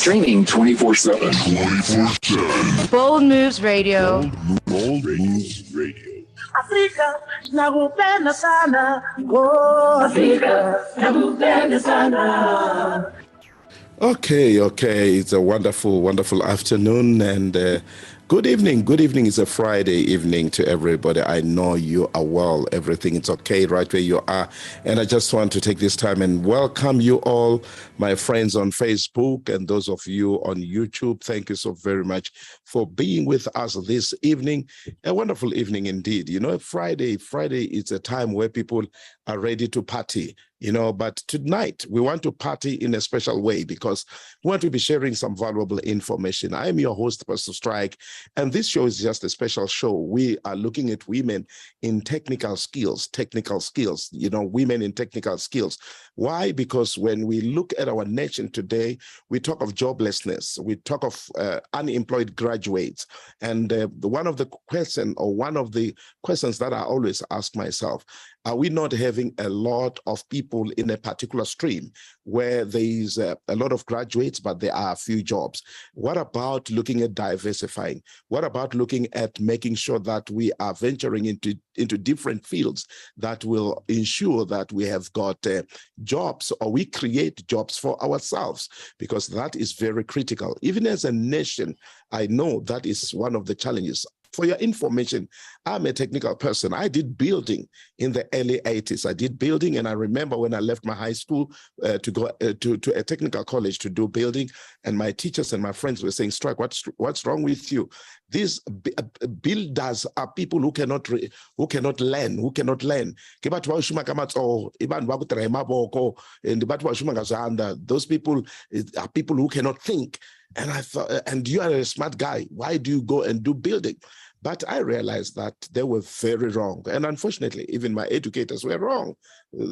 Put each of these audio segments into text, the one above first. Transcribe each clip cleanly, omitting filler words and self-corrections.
Streaming 24/7. 24/7. Bold Moves Radio. Bold Moves Radio. Afrika nakupenda sana. Oh, Afrika nakupenda sana. Okay. It's a wonderful afternoon and good evening. Good evening. It's a Friday evening to everybody. I know you are well. Everything is okay right where you are. And I just want to take this time and welcome you all, my friends on Facebook and those of you on YouTube. Thank you so very much for being with us this evening. A wonderful evening indeed. You know, Friday is a time where people are ready to party. But tonight we want to party in a special way because we want to be sharing some valuable information. I am your host, Pastor Strike, and this show is just a special show. We are looking at women in technical skills, women in technical skills. Why? Because when we look at our nation today, we talk of joblessness, we talk of unemployed graduates. And one of the questions that I always ask myself, are we not having a lot of people in a particular stream where there is a lot of graduates, but there are a few jobs? What about looking at diversifying? What about looking at making sure that we are venturing into different fields that will ensure that we have got jobs, or we create jobs for ourselves? Because that is very critical. Even as a nation, I know that is one of the challenges. For your information, I'm a technical person. I did building in the early 80s. I did building, and I remember when I left my high school to go to a technical college to do building, and my teachers and my friends were saying, Strike, what's wrong with you? These builders are people who cannot learn. Those people are people who cannot think. And I thought, and you are a smart guy, why do you go and do building? But I realized that they were very wrong. And unfortunately, even my educators were wrong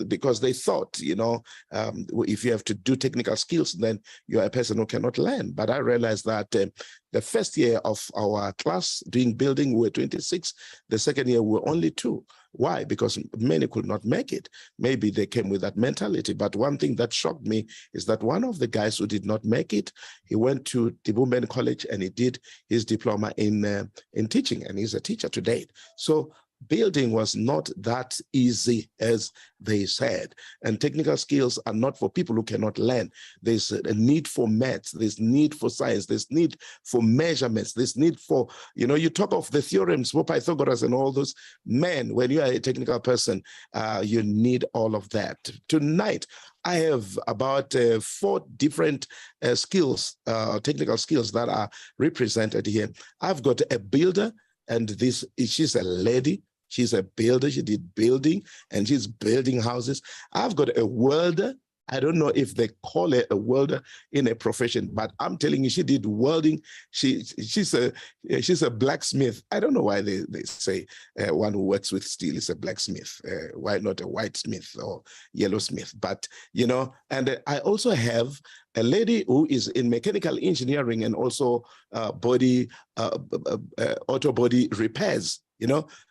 because they thought, if you have to do technical skills, then you're a person who cannot learn. But I realized that the first year of our class doing building, we were 26. The second year, we were only 2. Why? Because many could not make it. Maybe they came with that mentality. But one thing that shocked me is that one of the guys who did not make it, he went to Tibumben College and he did his diploma in teaching, and he's a teacher today. So building was not that easy as they said. And technical skills are not for people who cannot learn. There's a need for maths, there's need for science, there's need for measurements, there's need for, you talk of the theorems for Pythagoras and all those. Man, when you are a technical person, you need all of that. Tonight, I have about 4 different skills, technical skills that are represented here. I've got a builder, and she's a lady. She's a builder. She did building, and she's building houses. I've got a welder. I don't know if they call it a welder in a profession, but I'm telling you, she did welding. She's a blacksmith. I don't know why they say one who works with steel is a blacksmith. Why not a white smith or yellow smith? But, and I also have a lady who is in mechanical engineering and also auto body repairs.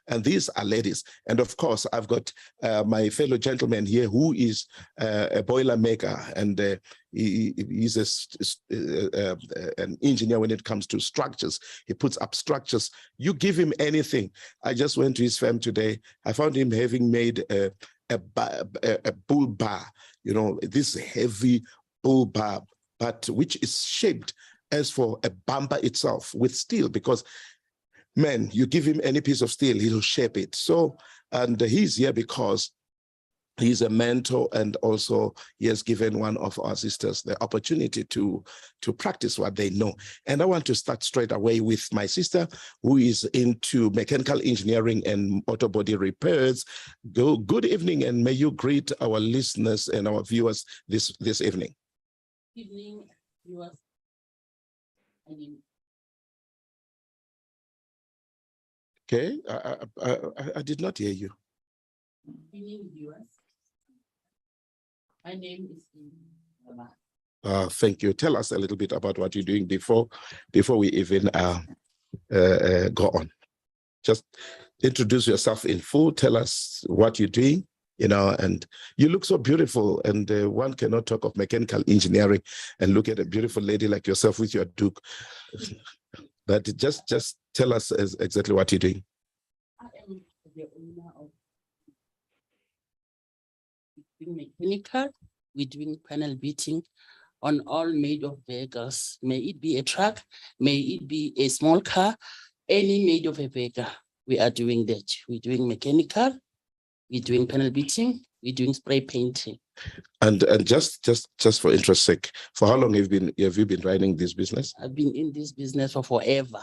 And these are ladies. And of course, I've got my fellow gentleman here who is a boiler maker, and he's an engineer when it comes to structures. He puts up structures. You give him anything. I just went to his farm today. I found him having made a bull bar, this heavy bull bar, but which is shaped as for a bumper itself with steel, because man, you give him any piece of steel, he'll shape it. So, and he's here because he's a mentor, and also he has given one of our sisters the opportunity to practice what they know. And I want to start straight away with my sister, who is into mechanical engineering and auto body repairs. Good evening, and may you greet our listeners and our viewers this evening. Good evening, viewers. Okay, I did not hear you. Good evening, viewers. My name is Thank you. Tell us a little bit about what you're doing before we even go on. Just introduce yourself in full. Tell us what you're doing. you know, and you look so beautiful. And one cannot talk of mechanical engineering and look at a beautiful lady like yourself with your Duke. But just tell us exactly what you're doing. I am the owner of mechanical. We're doing panel beating on all made of vehicles. May it be a truck, may it be a small car, any made of a vehicle. We are doing that. We're doing mechanical, we're doing panel beating, we're doing spray painting. And just for interest sake, for how long have you been running this business? I've been in this business for forever.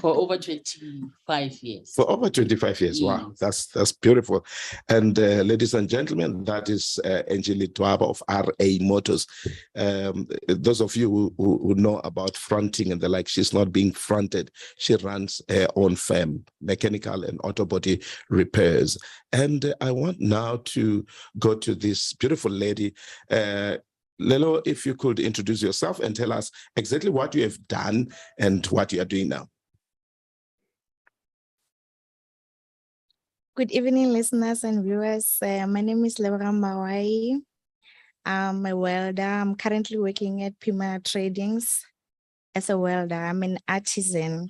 For over 25 years. For over 25 years. Wow, that's beautiful. And ladies and gentlemen, that is Angelique Twaba of RA Motors. Those of you who know about fronting and the like, she's not being fronted. She runs her own firm, mechanical and auto body repairs. And I want now to go to this beautiful lady. Lelo, if you could introduce yourself and tell us exactly what you have done and what you are doing now. Good evening, listeners and viewers. My name is Lebra Mawai. I'm a welder. I'm currently working at Pima Tradings as a welder. I'm an artisan.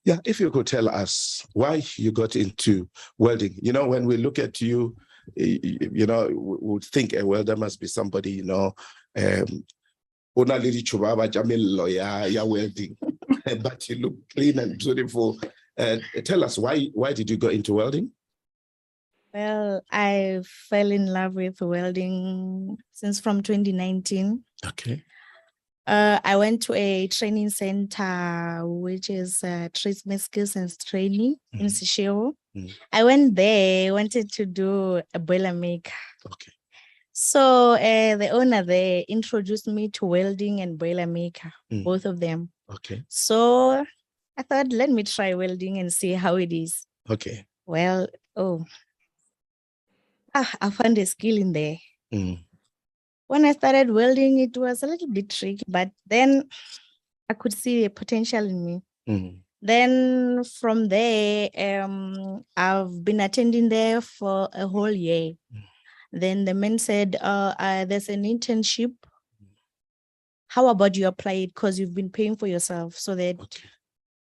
Yeah, if you could tell us why you got into welding. You know, when we look at you, you know, we would think a welder must be somebody, you know, welding, but you look clean and beautiful. Tell us, why did you go into welding? Well, I fell in love with welding since from 2019. Okay. I went to a training center, which is Tradesman Skills and Training in Seshego. I went there, wanted to do a boiler maker. Okay. So the owner there introduced me to welding and boiler maker, both of them. Okay. So I thought, let me try welding and see how it is. Okay. Well, I found a skill in there. When I started welding, it was a little bit tricky, but then I could see a potential in me. Then from there, I've been attending there for a whole year. Then the man said, there's an internship. How about you apply it? Because you've been paying for yourself so that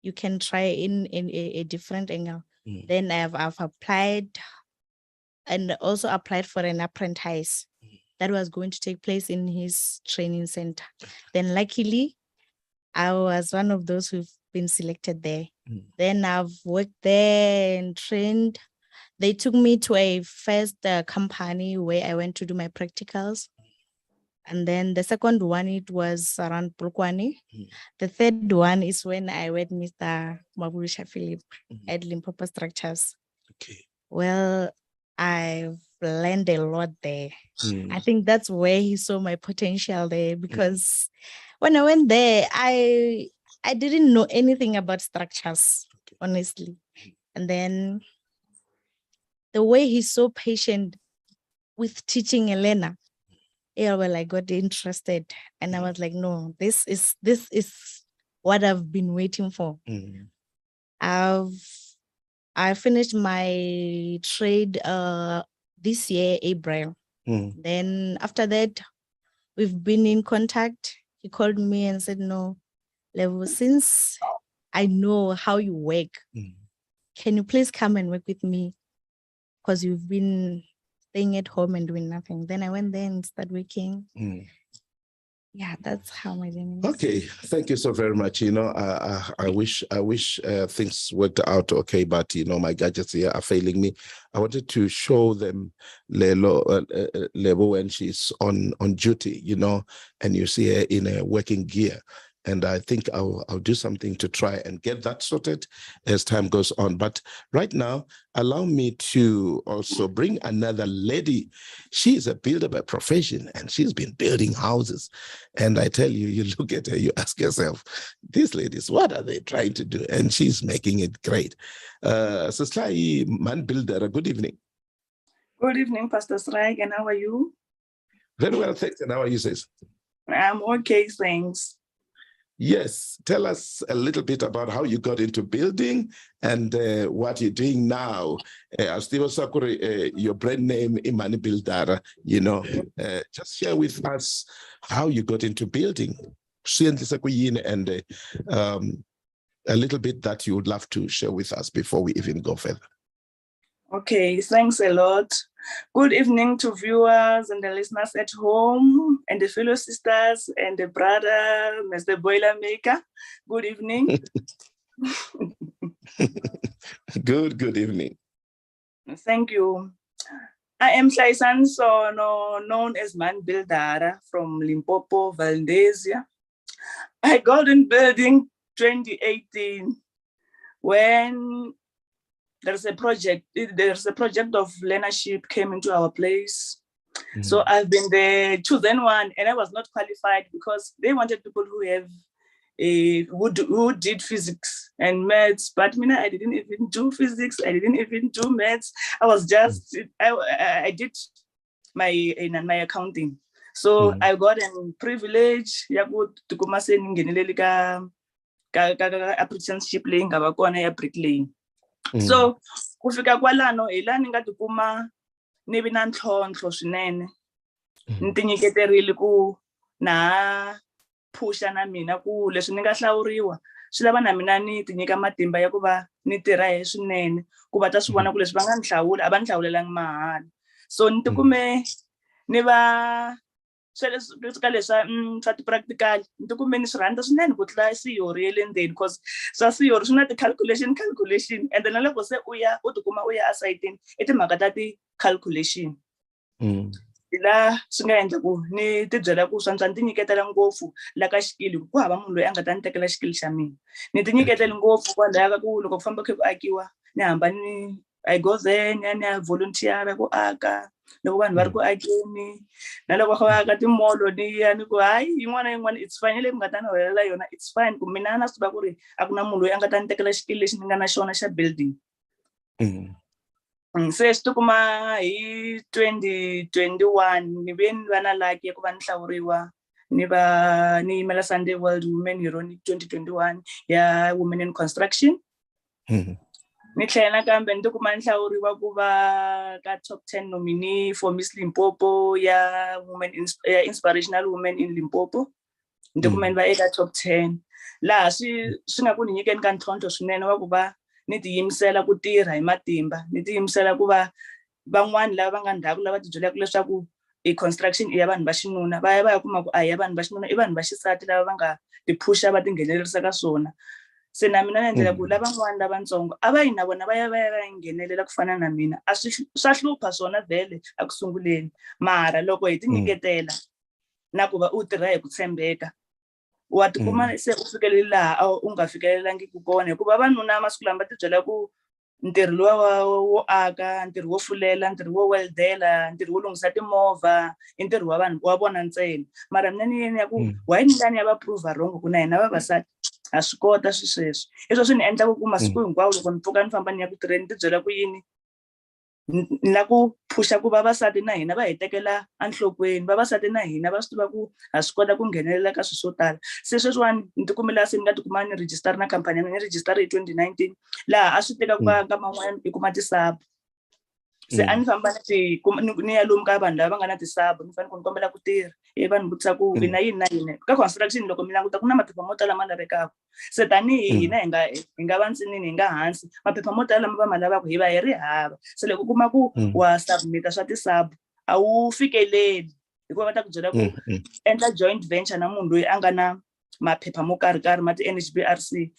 you can try in a different angle. Then I've applied and also applied for an apprentice that was going to take place in his training center. Then luckily, I was one of those who've been selected there. Then I've worked there and trained. They took me to a first company where I went to do my practicals. And then the second one, it was around Polokwane. The third one is when I met Mr. Mabulisha Philip at Limpopo Structures. Okay. Well, I've learned a lot there. I think that's where he saw my potential there, because when I went there, I didn't know anything about structures, honestly. And then the way he's so patient with teaching Elena, well, I got interested and I was like, no, this is what I've been waiting for. I finished my trade this year, April. Then after that, we've been in contact. He called me and said, no, Levo, since I know how you work, can you please come and work with me? Because you've been staying at home and doing nothing. Then I went there and started working. Yeah, that's how my journey is. Okay, thank you so very much. You know, I wish things worked out okay, but you know, my gadgets here are failing me. I wanted to show them Lebo when she's on duty, you know, and you see her in a working gear. And I think I'll do something to try and get that sorted as time goes on. But right now, allow me to also bring another lady. She is a builder by profession, and she's been building houses. And I tell you, you look at her, you ask yourself, these ladies, what are they trying to do? And she's making it great. Sister Man Builder, good evening. Good evening, Pastor Srike, and how are you? Very well, thanks. And how are you, sis? I'm okay, thanks. Yes, tell us a little bit about how you got into building and what you're doing now. Steve Sakuri, your brand name Imani Buildara, you know, just share with us how you got into building. And a little bit that you would love to share with us before we even go further. Okay, thanks a lot. Good evening to viewers and the listeners at home and the fellow sisters and the brother, Mr. Boilermaker. Good evening. Good evening. Thank you. I am Shaisan Sono, known as Man Buildara from Limpopo, Valdezia. I got in building 2018 when there's a project of learnership came into our place. So I've been the chosen one, and I was not qualified because they wanted people who have who did physics and maths, but I didn't even do physics. I didn't even do maths. I was just I did my accounting. So I got a privilege to come apprenticeship laying bricklaying. So kufika kwalano ila ni nga tikuma ni vi na ntlhontlho swinene ni tinyiketerile ku na phusha na mina ku leswi ni nga hlawuriwa swi lava na mina ni tinyika matimba ya ku va ni tirha hi swinene ku va ta swi vona ku leswi va nga ni hlawula a va ni hlawulelangi mahala. So ni tikume ni va ka leswa swa ti-practical ni tikume ni swi rhandza swinene ku tlula theory ya le ndzeni because swa theory swi na ti-calculation and then loko se u tikuma u ya asayitini i timhaka ta ti-calculation. La swi nga endla ku ni ti byela ku swa ni tinyiketela ngopfu la ka xikili ku hava munhu loyi a nga ta ni tekela xikili xa mina. Ni tinyiketela ngopfu kwalaya ka ku loko ku famba kha ku akiwa ni hamba ni I go there ni ya volunteer ku aka loko vanhu va ri ku akeni na loko va aka timolo ni ya ni ku hayi yin'wana na yin'wana it's fine leyi mi nga ta ni holela yona it's fine ku mina na swi tiva ku ri a ku na munhu loyi a nga ta ni tekela xikili lexi ni nga na xona xa building. Se swi tikuma hi 2021 ni ve ni va na lucky ya ku va ni hlawuriwa ni yimela Sunday World Women Hero 2021 ya Women in Construction. Ni tlhela nakambe ni tikuma ni hlawuriwa ku va ka top 10 nominee for Miss Limpopo ya Inspirational Women in Limpopo. Ni tikuma ni va eka top 10 laha swi nga ku ni nyikeni ka ntlhontlho swinene wa ku va ni tiyimisela ku tirha hi matimba ni tiyimisela ku va van'wani lava va nga ndhaku lava ti byelaka leswaku construction i ya vanhu va xinuna va ya kuma ku a hi ya vanhu va xinuna i vanhu va xisati lava va nga tiphusha va tinghenelerisa ka swona. Se na mina na endlela ku lavan'wana lavatsongo a va yi na vona va ya nghenelela ku fana na mina a swa hlupha swona vhele a ku sunguleni mara loko hi tinyiketela na ku va u tirha hi ku tshembeka wa tikuma se u fikelele laha u nga fikelelangi ku kona hikuva vanuna masiku lama va ti byela ku ntirho wo aka ntirho wo fulela ntirho wo weldela ntirho wo lunghisa timovha i ntirho wa vanhu wa vona ntsena mara mina ni yeni ya ku why ni lani ya va prove wrong ku na hina vavasati ha swi kota sweswo leswo swi ni endla ku masiku hinkwawo loko ni pfuka ni famba ni ya ku tirheni ti byela ku yini na ku phusha ku vavasati na hina va hi tekela enhlokweni vavasati na hina va swi tiva ku ha swi kota ku nghenelela ka swilo swo tala. Se sweswiwani ni tikumela se ni nga tikuma ni register na khampani ni register hi 2019 laha a swi teka ku va nkama n'wana i kuma ti-sub. Se a ni famba ni ya lomu ka vanhu lava va nga na ti-sub ni fanele ku ni kombela ku tirha vanhu vutisa ku i na yini na yini ka construction loko mi languta ku na maphepha mo tala ma lavekaka. Se tanihi hina hi nga va ntsinini hi nga hansi maphepha mo tala lama va ma lavaka hi va hi ri hava. Se loko u kuma ku wa submit swa ti-sub a wu fikeleli hikuva va ta ku byela ku endla joint venture na munhu loyi a nga na maphepha mo karhi ma ti-NHBRC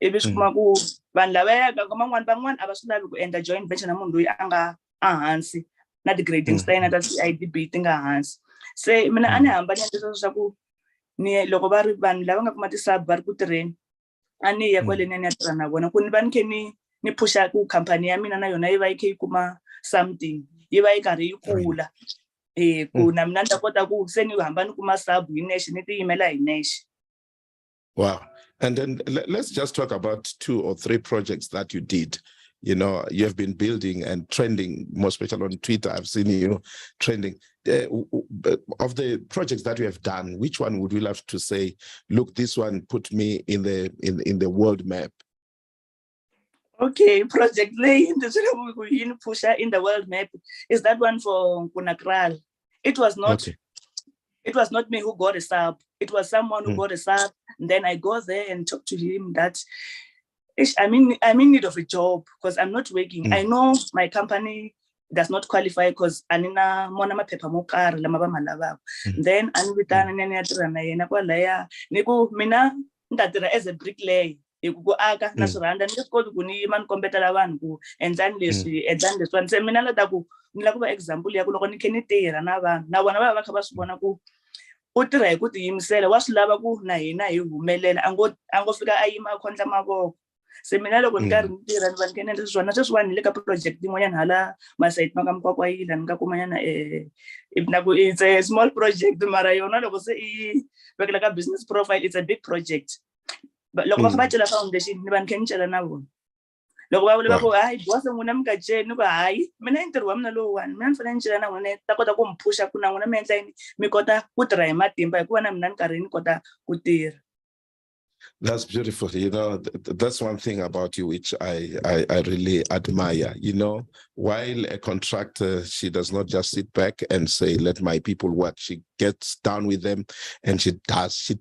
ivi swi kuma ku vanhu lava yaka van'wani a va swi lavi ku endla joint venture na munhu loyi a nga ehansi na ti-grading standard ta ti-IDB ti nga hansi. Se mina a ni hambani leswo swa ku ni loko va ri vanhu lava nga kuma ti-sub va ri ku tirheni a ni ya kwaleni ni ya tirha na vona ku ni va ni khe ni phusha ku khampani ya mina na yona yi va yi khe yi kuma something yi va yi karhi yi kula ku na mina ni ta kota ku se ni hamba ni kuma sub hi nexe ni tiyimela hi nexe. Wow. And then let's just talk about 2 or 3 projects that you did. You know, you have been building and trending, more especially on Twitter. I've seen you trending. Of the projects that you have done, which one would you love to say, look, this one put me in the world map? Okay, project lay in the pusher in the world map is that one for Kunakral. It was not. Okay. It was not me who got a sub. It was someone who got a sub. And then I go there and talk to him that I'm in need of a job because I'm not working. I know my company does not qualify because anina mona maphepha mokari lama ba malava. Then anibitana nyanyatirana yena kwalaya niku mina ndatira as a bricklayer. Go aga na suranda ni ko kuni man kompetela vanhu ku endlani leswi one se mina la ta ku ni la ku va example ya ku loko ni khe tirha na vanhu na vona va kha va swi vona ku u tirha hi ku tiyimisela wa swi lava ku na hina hi humelela a ngo fika a yima a khondla mavoko se mina loko ni karhi ni tirha ni va ni khe ni endla swona sweswiwani ni le ka project yin'wanyana hala masayiti ma ka Mkwakwayila ni nga kumanyana it's a small project mara yona loko se i vekela ka business profile it's a big project. But loko va kha foundation ni va ni khe ni cela na vona loko va vula ku hayi boss n'wina mi nga celi ni ku hayi mina i ntirho wa mina lowuwani mina ni fanele ni cela na n'wina ta kota ku mi phusha ku na n'wina mi endla yini mi kota ku tirha hi matimba hikuva na mina ni karhi ni kota ku tirha. That's beautiful. You know, that's one thing about you which I really admire. You know, while a contractor, she does not just sit back and say, let my people work. She gets down with them and she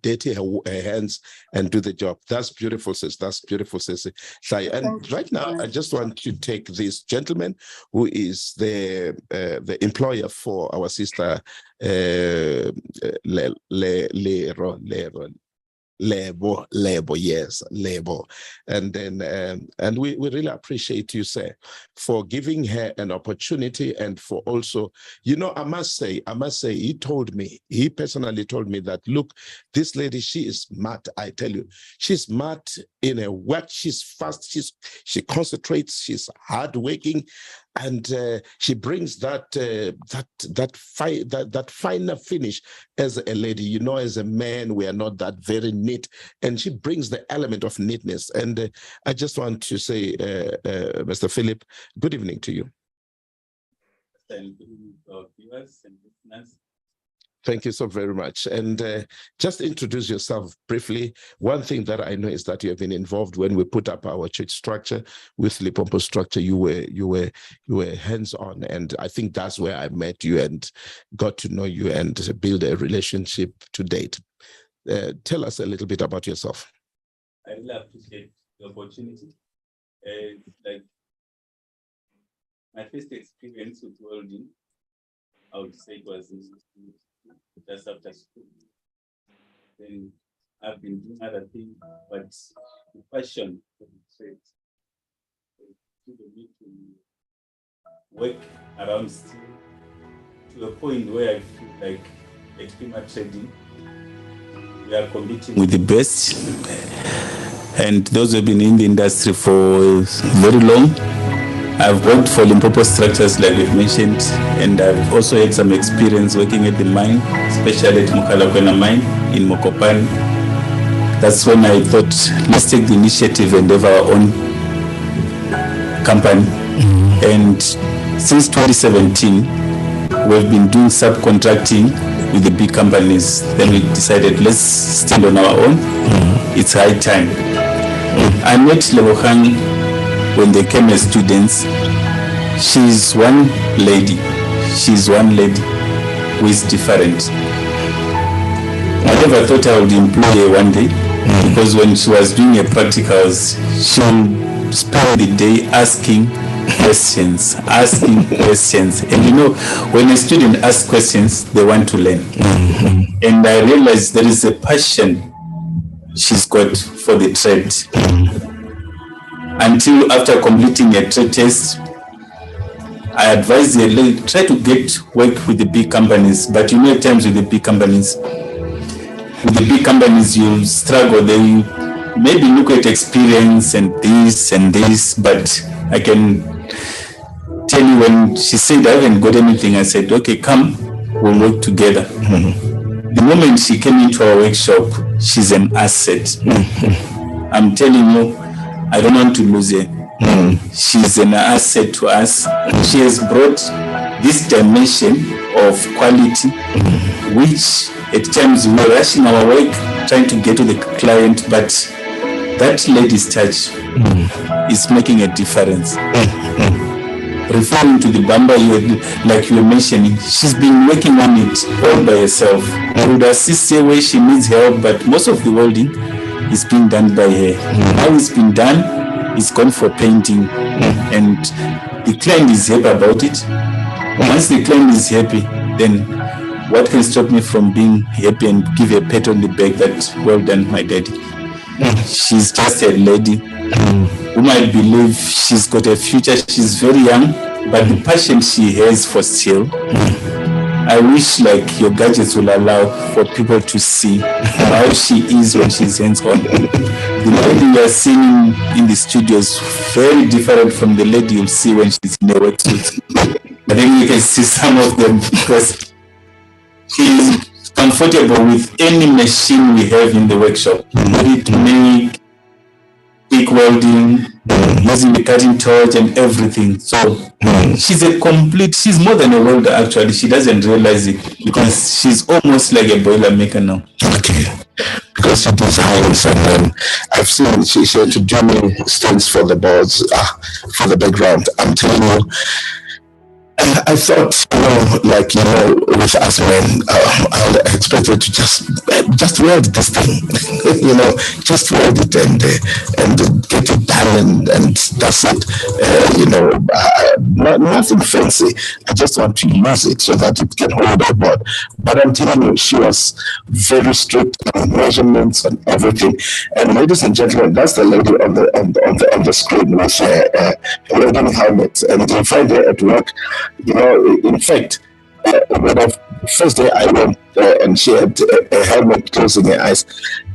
dirty her hands and do the job. That's beautiful, sis. That's beautiful, sis. And right now, I just want to take this gentleman who is the employer for our sister, Lebo, yes, Lebo. And then and we really appreciate you, sir, for giving her an opportunity and for also, you know, I must say, he personally told me that, look, this lady, she is smart, I tell you. She's smart in her work, she's fast, she concentrates, she's hardworking, and she brings that finer finish as a lady. You know, as a man, we are not that very neat, and she brings the element of neatness. And I just want to say, Mr. Philip, good evening to you. Thank you so very much. And just introduce yourself briefly. One thing that I know is that you have been involved when we put up our church structure with Limpopo structure. You were hands-on, and I think that's where I met you and got to know you and build a relationship to date. Tell us a little bit about yourself. I really appreciate the opportunity. Like my first experience with welding, I would say it was just after school. Then I've been doing other things, but the passion for the trade to me to work around steel to a point where I feel like Extrema Trading, we are competing with the best, and those who have been in the industry for very long. I've worked for Limpopo Structures, like we've mentioned, and I've also had some experience working at the mine, especially at Mukalakwena mine in Mokopane. That's when I thought, let's take the initiative and have our own company. And since 2017, we've been doing subcontracting with the big companies. Then we decided, let's stand on our own. It's high time. I met Lebogang when they came as students. She's one lady who is different. I never thought I would employ her one day, because when she was doing her practicals, she would spend the day asking questions. And you know, when a student asks questions, they want to learn. And I realized there is a passion she's got for the trade. Until after completing a trade test, I advised her, try to get work with the big companies. But you know, at times with the big companies, you struggle. They maybe look at experience and this, but I can tell you, when she said I haven't got anything, I said, okay, come, we'll work together. The moment she came into our workshop, she's an asset. I'm telling you, I don't want to lose her. She's an asset to us. She has brought this dimension of quality, which at times we're rushing our work, trying to get to the client, but that lady's touch is making a difference. Referring to the Bamba, like you were mentioning, she's been working on it all by herself. I would assist her where she needs help, but most of the welding is being done by her. How it's been done, it's gone for painting, and the client is happy about it. Once the client is happy, then what can stop me from being happy and give a pat on the back that, well done, my daddy. She's just a lady whom I believe she's got a future. She's very young, but the passion she has for steel, I wish like your gadgets will allow for people to see how she is when she's hands-on. The lady you are seeing in the studio is very different from the lady you'll see when she's in a wetsuit. I think you can see some of them because she's comfortable with any machine we have in the workshop. Ready to make, big welding, using the cutting torch and everything. So she's more than a welder actually. She doesn't realize it because she's almost like a boiler maker now. Okay. Because she designs, and I've seen she had to do me stunts for the boards, for the background. I'm telling you, I thought, with us men, I expected to just weld this thing, just weld it and get it done, and that's it. Nothing fancy. I just want to use it so that it can hold a board. But I'm telling you, she was very strict on measurements and everything. And ladies and gentlemen, that's the lady on the screen with her welding helmet, and you find her at work. In fact, when the first day I went and she had a helmet closing her eyes,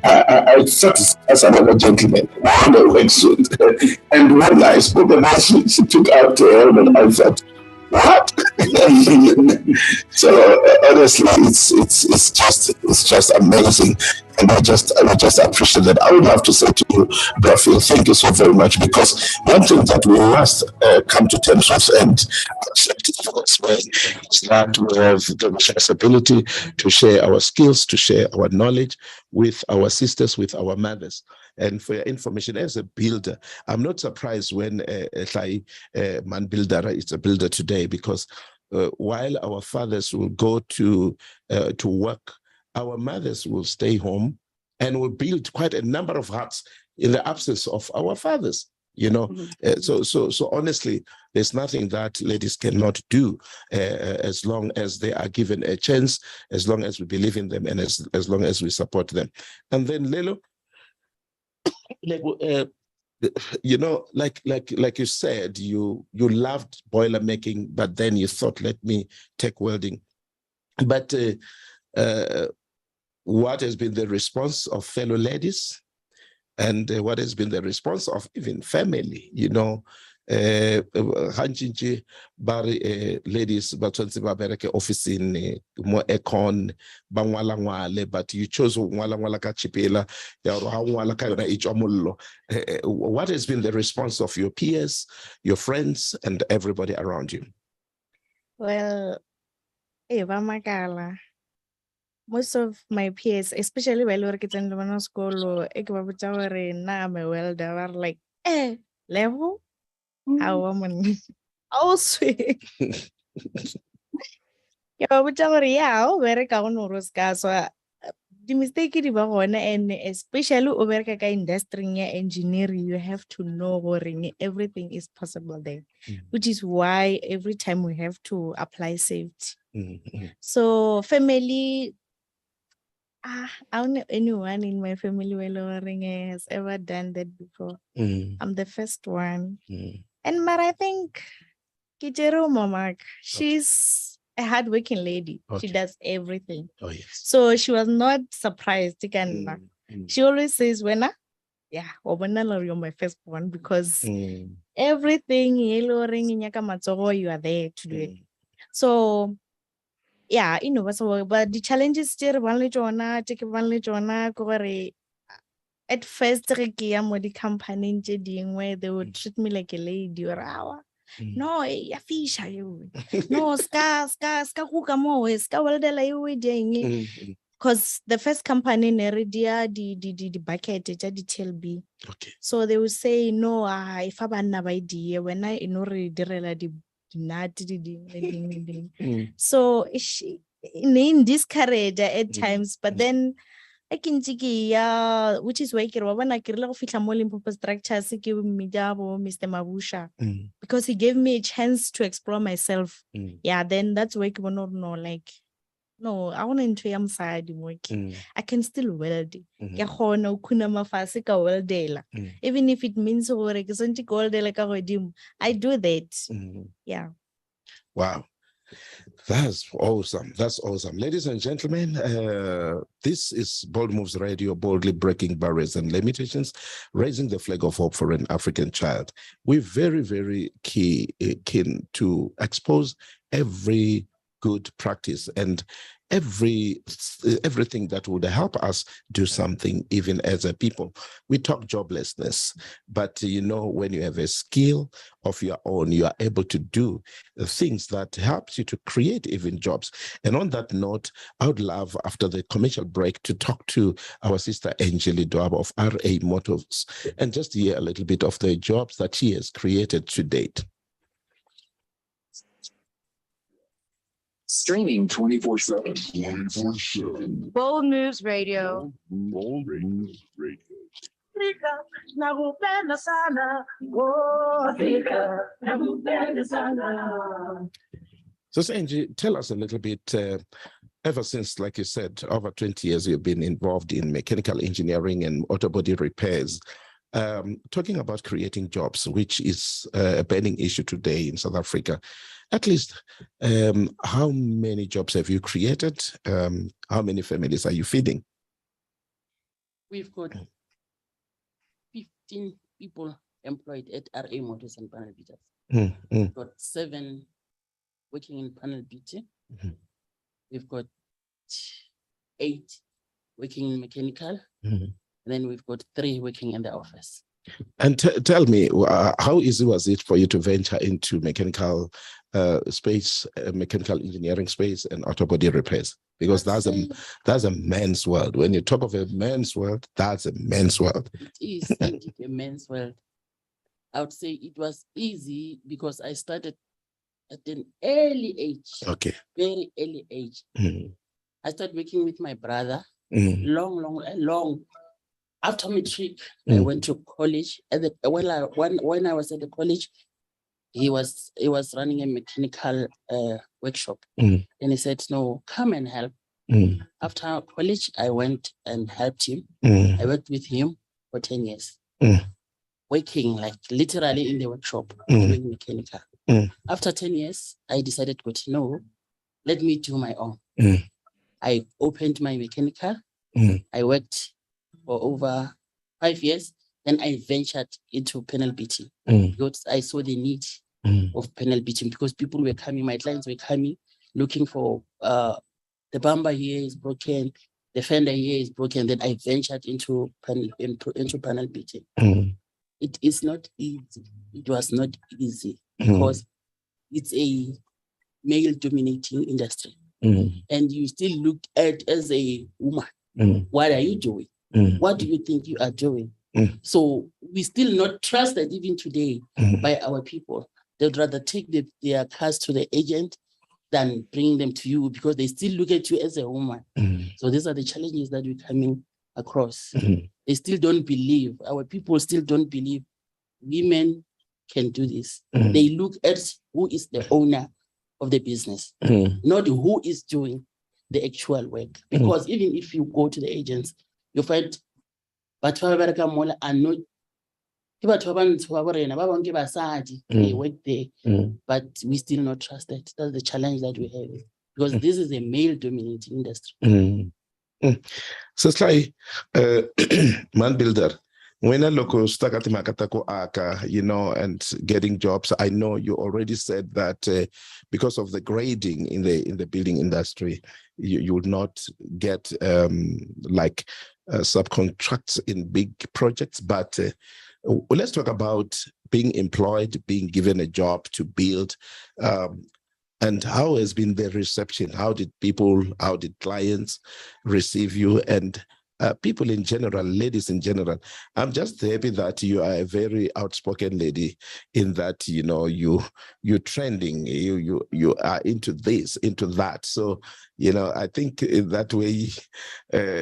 I sat as another gentleman in a wetsuit. And when I spoke about she took out the helmet, I thought, what? So honestly, it's just amazing, and I just appreciate that. I would love to say to you, Brafil, thank you so very much, because one thing that we must come to terms with and accept is that we have the responsibility to share our skills, to share our knowledge with our sisters, with our mothers. And for your information, as a builder, I'm not surprised when Man Builder is a builder today, because while our fathers will go to work, our mothers will stay home and will build quite a number of huts in the absence of our fathers. So honestly, there's nothing that ladies cannot do as long as they are given a chance, as long as we believe in them, and as long as we support them. And then Lelo, like you said, you loved boiler making, but then you thought, let me take welding. But what has been the response of fellow ladies, and what has been the response of even family? Bari ladies batshwantse ba bereke officing mo econ ba ngwala, but you chose ngwala ka chipela ya ro ha ngwala ka yona itswa mollo. What has been the response of your peers, your friends, and everybody around you? Well, most of my peers, especially while working in the school, I'm a welder, are like, level? How woman? Oh, sweet. Very so the mistake is and especially over industry engineering, you have to know everything is possible there, which is why every time we have to apply safety. So family, I don't know anyone in my family has ever done that before. I'm the first one. And but I think Kichero Momak, she's a hardworking lady. Okay. She does everything. Oh yes. So she was not surprised. She always says, you're my first one, because everything you are there to do it. So yeah, but the challenges still at first re ke ya mo di-company tse dingwe, they would treat me like a lady or no ya fisha yo no ska kuka mo ska weldela yo ding. Because the first company ne re dia di bucket tsa di TLB. Okay. So they would say no, if banna ba die wena e no re direla di nut di. So in discourage at times, but then I can which is why I want to go fitla mo Limpopo structures ke Mr. Mabusha, because he gave me a chance to explore myself. Yeah, then that's why I know like no, I want to into am side I can still weld. Ke khona ukuna mafase ka weldela. Even if it means gore ke sentse ka weldela ka godimo, I do that. Yeah. Wow. That's awesome. That's awesome. Ladies and gentlemen, this is Bold Moves Radio, boldly breaking barriers and limitations, raising the flag of hope for an African child. We're very, very keen to expose every good practice and everything that would help us do something even as a people. We talk joblessness, but when you have a skill of your own, you are able to do things that helps you to create even jobs. And on that note, I would love, after the commercial break, to talk to our sister Angeli Dwaba of RA Motors and just hear a little bit of the jobs that she has created to date. Streaming 24/7. 24/7. Bold Moves Radio. Bold Moves Radio. Afrika, nakupenda sana. Oh, Afrika, nakupenda sana. So, Angie, tell us a little bit, ever since, like you said, over 20 years, you've been involved in mechanical engineering and auto body repairs. Talking about creating jobs, which is a burning issue today in South Africa. At least, how many jobs have you created? How many families are you feeding? We've got 15 people employed at RA Motors and Panel Beaters. We've got 7 working in panel beating. We've got 8 working in mechanical. And then we've got 3 working in the office. And tell me, how easy was it for you to venture into mechanical space, mechanical engineering space, and auto body repairs? Because that's a man's world. When you talk of a man's world, that's a man's world. It is indeed a man's world. I would say it was easy because I started at an early age. Okay. Very early age. I started working with my brother. Long. After matric, I went to college. When I was at the college, he was running a mechanical workshop. And he said, no, come and help. After college, I went and helped him. I worked with him for 10 years, working like literally in the workshop, doing mechanical. After 10 years, I decided, no, let me do my own. I opened my mechanical. I worked for over 5 years. Then I ventured into panel beating because I saw the need of panel beating because people were coming, my clients were coming looking for the bumper here is broken, the fender here is broken. Then I ventured into panel beating. It is not easy. It was not easy because it's a male dominating industry. And you still look at as a woman. What are you doing? What do you think you are doing? So we still not trusted even today by our people. They'd rather take their cars to the agent than bring them to you because they still look at you as a woman. So these are the challenges that we're coming across. They still don't believe, our people still don't believe women can do this. They look at who is the owner of the business, not who is doing the actual work. Because even if you go to the agents, you find but are not they work there, but we still not trusted. That's the challenge that we have because this is a male dominating industry. So it's like man builder. When I look at and getting jobs, I know you already said that because of the grading in the building industry, you would not get like subcontracts in big projects, but let's talk about being employed, being given a job to build, and how has been the reception? How did clients receive you, and people in general, ladies in general? I'm just happy that you are a very outspoken lady in that, you're trending, you are into this, into that. So, I think in that way,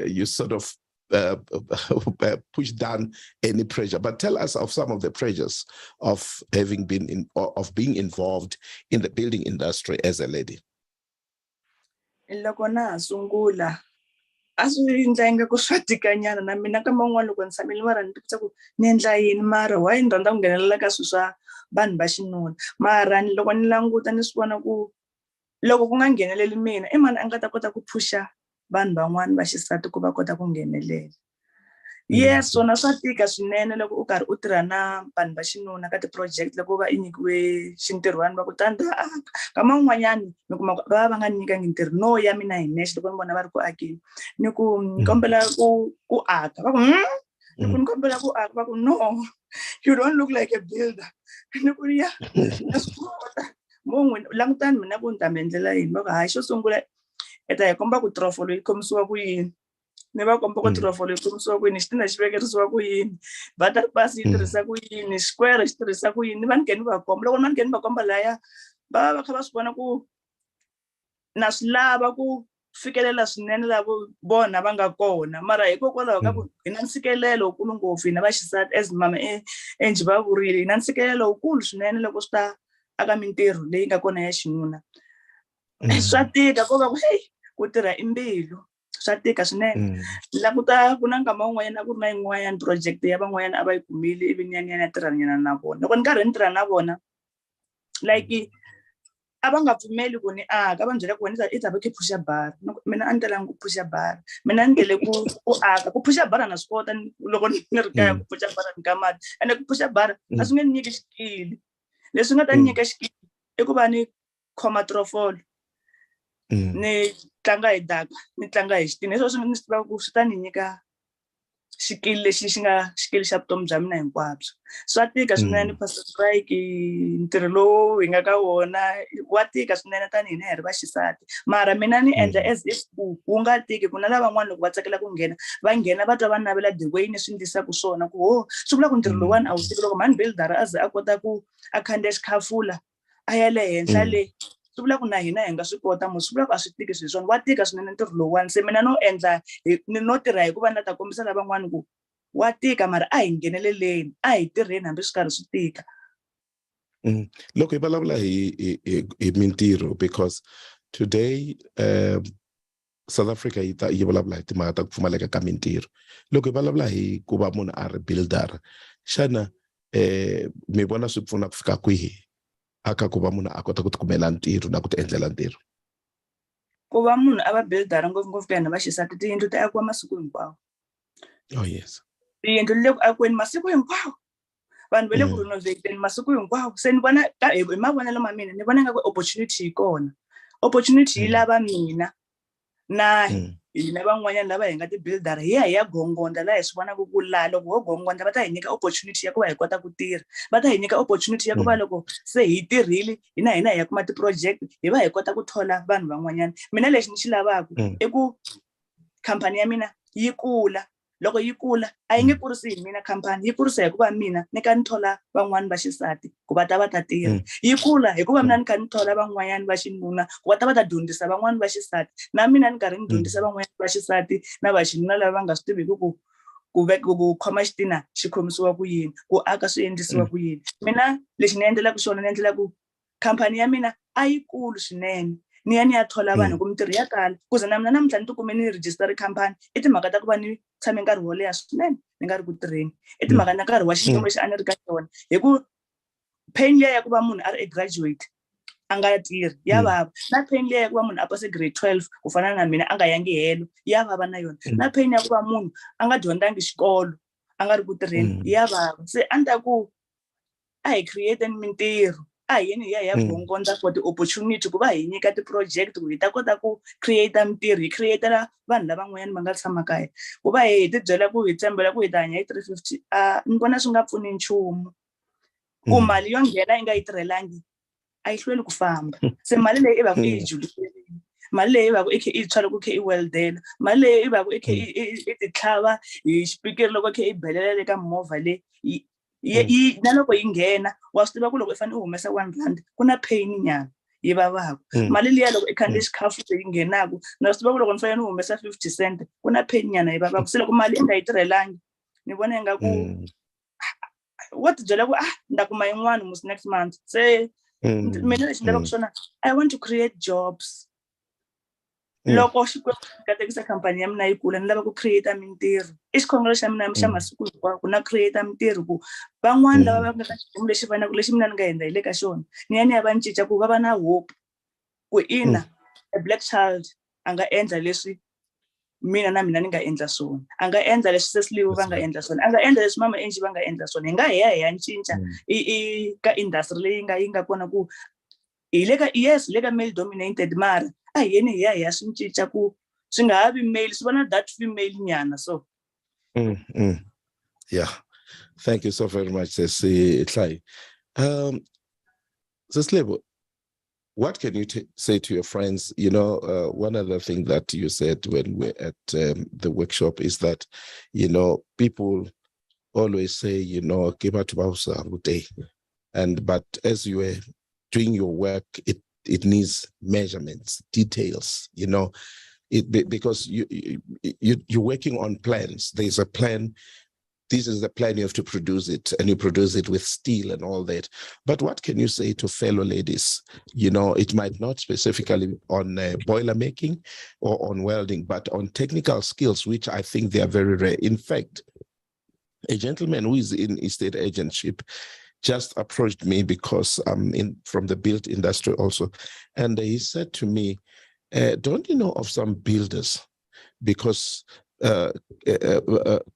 you sort of push down any pressure. But tell us of some of the pressures of having been being involved in the building industry as a lady. Loko na sungula a swi ndla ku swa tikanyana na mina ka man'wana loko ni tshamile mara ni tisa ku ni endla yini mara why ni rhandza ku nghenelela ka swilo swa vanhu va xinuna mara loko ni languta ni swi vona ku loko ku nga ngheneleli mina i mani a nga ta kota ku phusha vanhu van'wana va xisati ku va kota ku nghenelela. Yes, swona swa tika swinene loko u karhi u tirha na vanhu va xinuna ka ti-project loko va nyikiwe xintirhwana va ku tanda ka man'wanyani mi kuma va nga nyikangi ntirho no ya mina hi nexe loko ni vona va ri ku akeni ni ku ni kombela ku aka va ku ni ku ni kombela ku aka va ku no, you don't look like a builder. Ni ku ya na swi kota mun'we langutani mina ku ni ta mi endlela yini va ku hayi xo sungula hi ta hi komba ku tirofolo yi khomisiwa ku yini ni va komba ku tirofolo yi khomisiwa ku yini xitina xi vekerisiwa ku yini butter pass yi tirhisa ku yini square xi tirhisa ku yini ni va ni ni va komba loko ni va ni va komba laya va kha va swi vona ku na swi lava ku fikelela swinene lavo vona va nga kona mara hikokwalaho ka ku hi na ntshikelelo wukulu ngopfu hina va xisati as mama Angie va vurile hi na ntshikelelo wukulu swinene loko swi ta aka mintirho leyi nga kona ya xinuna. Swa tika ko va ku ku tirha i mbilu swa tika swinene languta ku na nkama wun'wanyana ku ri na yin'wanyana project ya van'wanyana a va yi kumile ivi ni ya tirhanyana na vona loko ni karhi ni tirha na vona like a va nga pfumeli ku ni aka va byela ku wena i ta va khe phusha bar mina a ni talanga ku phusha bar mina ni tele ku aka ku phusha bar na swi kota loko ni ri kaya ku phusha bar ni ka mati ende ku phusha bar a swi nge ni nyiki xikili leswi nga ta ni nyika xikili i ku va ni khoma tirofolo ni tlanga hi daka ni tlanga hi xitina leswi swi ni swi tivaka ku swi ta ni nyika xikili lexi xi nga xikili xa vutomi bya mina hinkwabyo. Swa tika swinene Pastor Strike ntirho lowu hi nga ka wona wa tika swinene tanihi na hi ri va xisati mara mina ni endla as if wu nga tiki ku na lavan'wana loko va tsakela ku va nghena va twa va navela the way ni swi ndlisaka swona ku swi vula ku ntirho lowuwani a wu tiki loko mani builder a ze a kota ku a khandziya xikhafula a ya le henhla le swi vula ku na hina hi nga swi kota swi vula ku a swi tiki swilo swona wa tika swinene ntirho lowuwani se mina no endla no tirha hikuva ni ta kombisa lavan'wana ku wa tika mara a hi ngheneleleni a hi tirheni hambi swi karhi swi tika. Loko hi vulavula hi mintirho because today South Africa yi vulavula hi timhaka ta ku pfumaleka ka mintirho loko hi vulavula hi ku va munhu a ri builder xana mi vona swi pfuna ku fika kwihi aka ku va munhu a kota ku ti kumela ntirho na ku ti endlela ntirho? Ku va munhu a va builder ngopfungopfu ka hina va xisati tiyindlu ta akiwa masiku hinkwawo. Oh yes. Tiyindlu le ku akiweni masiku hinkwawo vanhu va le ku renovateni masiku hinkwawo se ni vona hi mavonelo ma mina ni vona nga ku opportunity yi kona opportunity yi lava mina na hina van'wanyana lava hi nga ti-builder hi ya gongonda laha hi swi vonaka ku laha loko ho gongonda va ta hi nyika opportunity ya ku va hi kota ku tirha va ta hi nyika opportunity ya ku va loko se hi tirhile hina hi ya kuma ti-project hi va hi kota ku thola vanhu van'wanyana. Mina lexi ni xi lavaka i ku khampani ya mina yi kula loko yi kula a yi nge kurisi hi mina khampani yi kurisa hikuva mina ni ka ni thola van'wani va xisati ku va ta tirha yi kula hikuva mina ni kha ni thola van'wanyani va xinuna ku va ta dyondzisa van'wani va xisati na mina ni karhi ni dyondzisa van'wanyani va xisati na va xinuna lava va nga swi tiviki ku khoma xitina xi khomisiwa ku yini ku aka swi endlisiwa ku yini. Mina lexi ni endlelaka xona ni endlela ku khampani ya mina a yi kulu swinene ni ya thola vanhu ku mintirho ya kala ku za na mina namuntlha ni tikume ni register khampani i timhaka ta ku va ni tshame nkarhi wo leha swinene ni nga ri ku tirheni i timhaka na nkarhi wa xiyimo lexi a ni ri ka xona hi ku pain liya ya ku va munhu a ri graduate a nga tirhi ya vava na pain liya ya ku va munhu a pase grade 12 ku fana na mina a nga yangi helo ya vava na yona na pain ya ku va munhu a nga dyondzangi xikolo a nga ri ku tirheni ya vava se a ni ta ku a hi create mintirho a hi yeni hi ya gongonza for the opportunity ku va hi nyika ti-project ku hi ta kota ku create mintirho, hi createla vanhu lavan'wanyana va nga tshama kaya. Ku va hi ti byela ku hi tshembela ku hi ta hanya hi 350 ni vona swi nga pfuni nchumu. Ku mali yo nghena yi nga yi tirhelangi a yi hlweli ku famba. Se mali leyi i va ku i yi julukerile, mali leyi i va ku i khe i tswala ku khe i weldela, mali leyi i va ku i khe i ti tlhava hi xipikiri loko i khe i belela le ka movha le yi na loko yi nghena wa swi tiva ku loko i fanele u humesa 1 rand ku na pain nyana yi vavaka. Mali liya loko i khandziye xikhafu leyi nghenaka na swi tiva ku loko ni fanele ni humesa 50 cent ku na pain nyana yi vavaka. Se loko mali i nga yi tirhelangi ni vona ingaku wa ti byela ku ni ta kuma yin'wana mos next month. Se mina lexi ni lavaka swona, I want to create jobs. Loko Xikwembu xi katekisa khampani ya mina yi kula ni lava ku create mintirho. I xikhongelo xa mina xa masiku hinkwawo ku na create mintirho ku van'wana lava va nga ka xiphemu lexi fanaka lexi mina ni nga endla hi le ka xona ni ya ni ya va ni cinca ku va va na hope ku ina a black child a nga endla leswi mina na mina ni nga endla swona, a nga endla leswi Sesiliwe va nga endla swona, a nga endla leswi Mama Angie va nga endla swona. Hi nga hi ya cinca i ka industry leyi yi nga kona ku hi le ka le ka male dominated mara a hi yeni hi ya swi cinca ku swi nga ha vi male swi vona that female nyana so. Yeah, thank you so very much, Sesi Hlai. Sesiliwe, what can you say to your friends? You know, one other thing that you said when we're at the workshop is that, you know, people always say, you know, but as you were doing your work, it needs measurements, details, you know, because you're working on plans. There's a plan. This is the plan, you have to produce it, and you produce it with steel and all that. But what can you say to fellow ladies? You know, it might not specifically on boiler making or on welding, but on technical skills, which I think they are very rare. In fact, a gentleman who is in estate agentship just approached me because I'm from the build industry also. And he said to me, don't you know of some builders? Because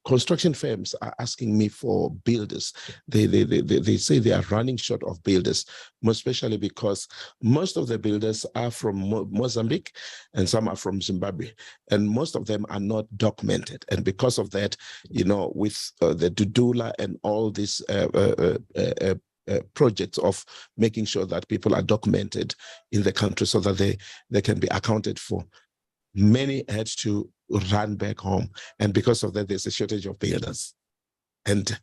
construction firms are asking me for builders. They say they are running short of builders, most especially because most of the builders are from Mozambique and some are from Zimbabwe, and most of them are not documented. And because of that, you know, with the Dudula and all these projects of making sure that people are documented in the country so that they can be accounted for, many had to run back home. And because of that, there's a shortage of builders. And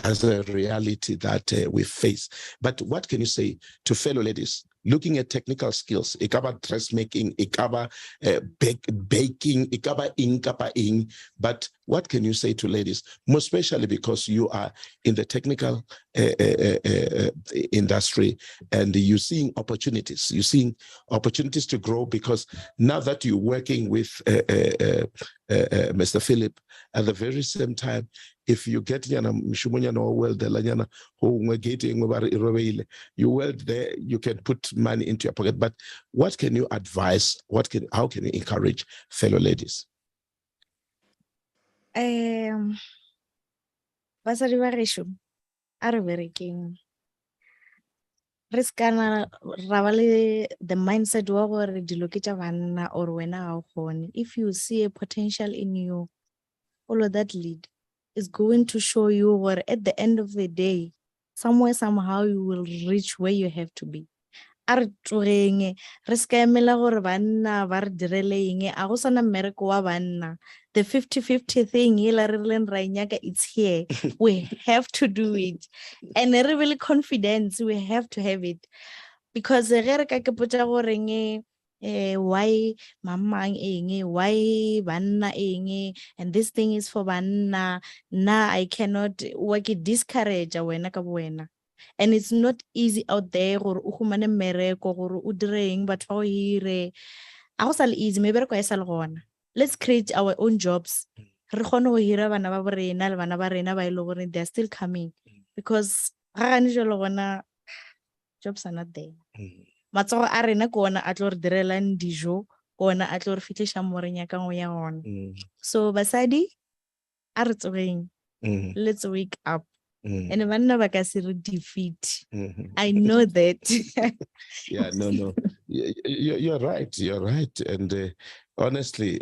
that's a reality that we face. But what can you say to fellow ladies looking at technical skills, ikaba dressmaking, ikaba baking, ikaba ing, but what can you say to ladies, more especially because you are in the technical industry and you're seeing opportunities to grow, because now that you're working with Mr. Philip, at the very same time, if you get you weld there, you can put money into your pocket. But what can you advise? How can you encourage fellow ladies? Basadi ba resho a re berekeng re skana ra ba le the mindset wa gore dilo ke tša banna or wena ga o kgone. If you see a potential in you, follow that lead. It's going to show you what at the end of the day, somewhere, somehow you will reach where you have to be. Are tlogeng re ska emela gore banna ba re direle eng, a go sana mmereko wa banna. The 50-50 thing it's here. We have to do it, and really confidence we have to have it, because why mamang eng, why banna eng, and this thing is for banna. Nah, I cannot work it, discourage wena ka wena. And it's not easy out there gore o humane mmereko gore o direng batho ba o hire. A go sa le easy, mebereko ya sa le gona. Let's create our own jobs. Re kgone go hira bana ba borena le bana ba rena ba ile gore they're still coming, because ga gane jalo gona jobs are not there. Matsogo a rena ko ona a tlo re direlang dijo, ko ona a tlo re fitlisha mo re nyakang ya ona. So basadi a re tsogeng, let's wake up. and vanna va ka se re defeat. Mhm. I know that. Yeah, no. You're right. You're right. And honestly,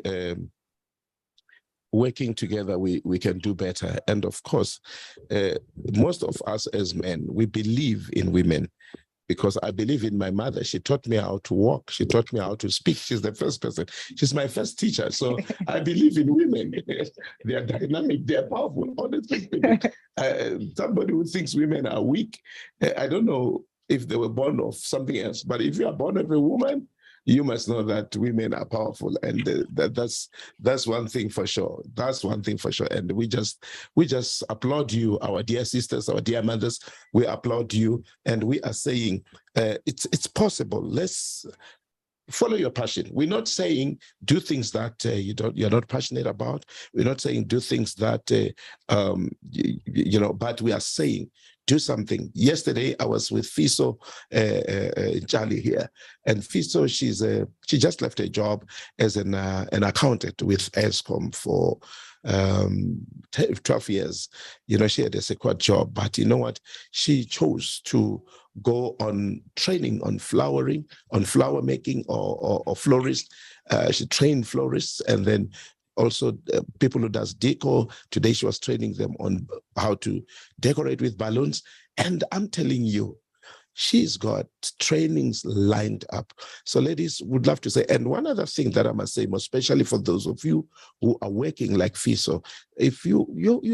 working together, we can do better. And of course, most of us as men, we believe in women, because I believe in my mother. She taught me how to walk. She taught me how to speak. She's the first person. She's my first teacher. So I believe in women. They are dynamic. They are powerful. Honestly speaking, somebody who thinks women are weak, I don't know if they were born of something else. But if you are born of a woman, you must know that women are powerful, and that's one thing for sure. That's one thing for sure. And we just applaud you, our dear sisters, our dear mothers. We applaud you, and we are saying it's possible. Let's follow your passion. We're not saying do things that you're not passionate about. We're not saying do things that but we are saying do something. Yesterday I was with Fiso Charlie here, and Fiso, she just left her job as an accountant with Eskom for 12 years. She had a secure job, but you know what? She chose to go on training on flowering, on flower making, or florist. She trained florists, and then also people who does decor. Today she was training them on how to decorate with balloons. And I'm telling you, she's got trainings lined up. So ladies, would love to say, and one other thing that I must say, most especially for those of you who are working like Fiso, if you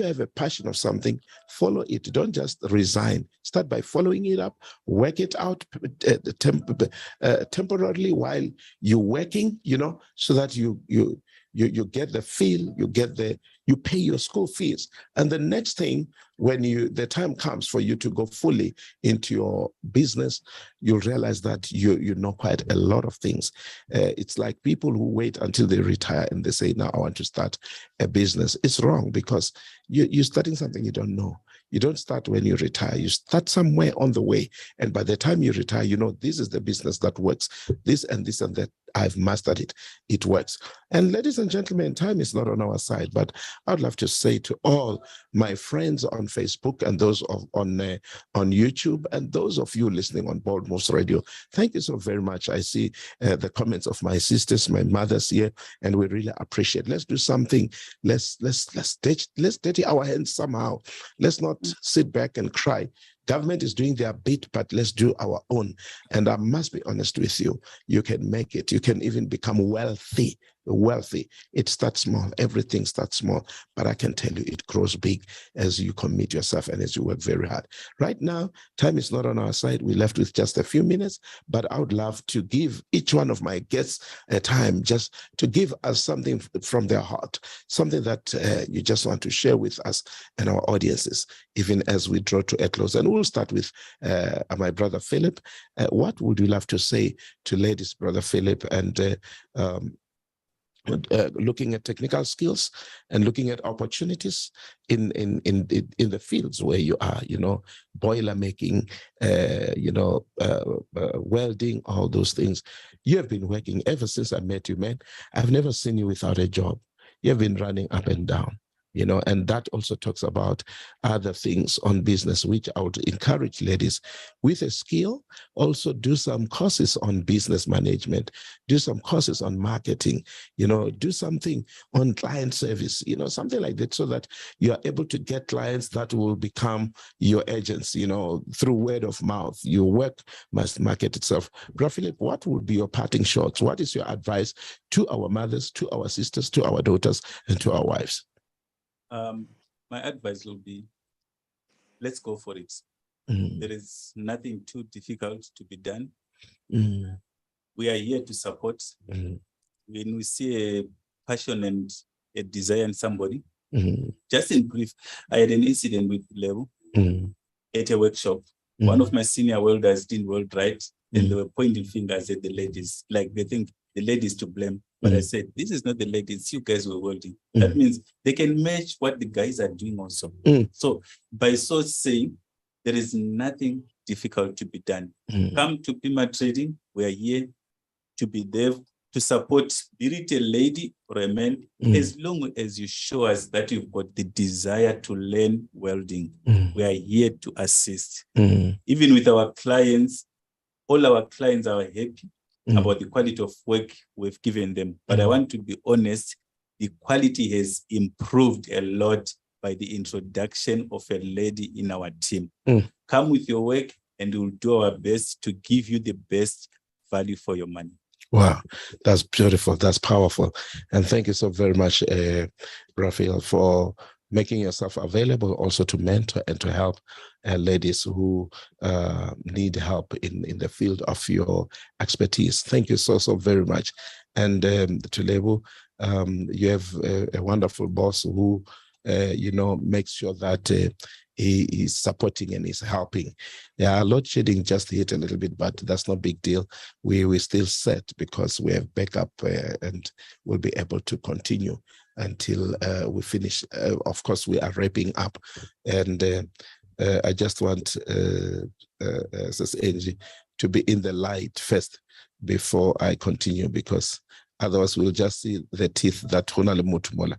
have a passion of something, follow it. Don't just resign. Start by following it up, work it out temporarily while you're working, so that you get the feel, you pay your school fees. And the next thing, when the time comes for you to go fully into your business, you'll realize that you know quite a lot of things. It's like people who wait until they retire and they say, now I want to start a business. It's wrong, because you're starting something you don't know. You don't start when you retire. You start somewhere on the way. And by the time you retire, this is the business that works. This and this and that, I've mastered it. It works. And ladies and gentlemen, time is not on our side, but I'd love to say to all my friends on Facebook and those on YouTube, and those of you listening on Bold Moves Radio, thank you so very much. I see the comments of my sisters, my mothers here, and we really appreciate. Let's do something. Let's dirty our hands somehow. Let's not sit back and cry. Government is doing their bit, but let's do our own. And I must be honest with you, you can make it. You can even become wealthy. It starts small. Everything starts small, but I can tell you it grows big as you commit yourself and as you work very hard. Right now, time is not on our side. We're left with just a few minutes, but I would love to give each one of my guests a time just to give us something from their heart, something that you just want to share with us and our audiences, even as we draw to a close. And we'll start with my brother Philip. What would you love to say to ladies, brother Philip, and looking at technical skills and looking at opportunities in the fields where you are, boiler making, welding, all those things. You have been working ever since I met you, man. I've never seen you without a job. You have been running up and down. And that also talks about other things on business, which I would encourage ladies with a skill, also do some courses on business management, do some courses on marketing, do something on client service, something like that, so that you are able to get clients that will become your agents, through word of mouth. Your work must market itself. Brother Philip, what would be your parting shots? What is your advice to our mothers, to our sisters, to our daughters, and to our wives? My advice will be, let's go for it. There is nothing too difficult to be done. We are here to support. When we see a passion and a desire in somebody, just in brief, I had an incident with Level at a workshop. One of my senior welders didn't weld right, and they were pointing fingers at the ladies, like they think the ladies to blame. But I said, this is not the ladies, you guys were welding. That means they can match what the guys are doing also. So by so saying, there is nothing difficult to be done. Come to Pima Trading. We are here to be there to support, be it a lady or a man, as long as you show us that you've got the desire to learn welding, we are here to assist. Even with our clients, all our clients are happy about the quality of work we've given them. But I want to be honest, the quality has improved a lot by the introduction of a lady in our team. Come with your work and we'll do our best to give you the best value for your money. Wow, that's beautiful. That's powerful. And thank you so very much, Raphael, for making yourself available also to mentor and to help ladies who need help in the field of your expertise. Thank you so very much. And to Lebo, you have a wonderful boss who, makes sure that he is supporting and is helping. Yeah, load shedding just hit a little bit, but that's no big deal. We're still set because we have backup and we'll be able to continue until we finish. Of course, we are wrapping up. And I just want Sis Angie to be in the light first before I continue, because otherwise we'll just see the teeth that Honale Mutumola.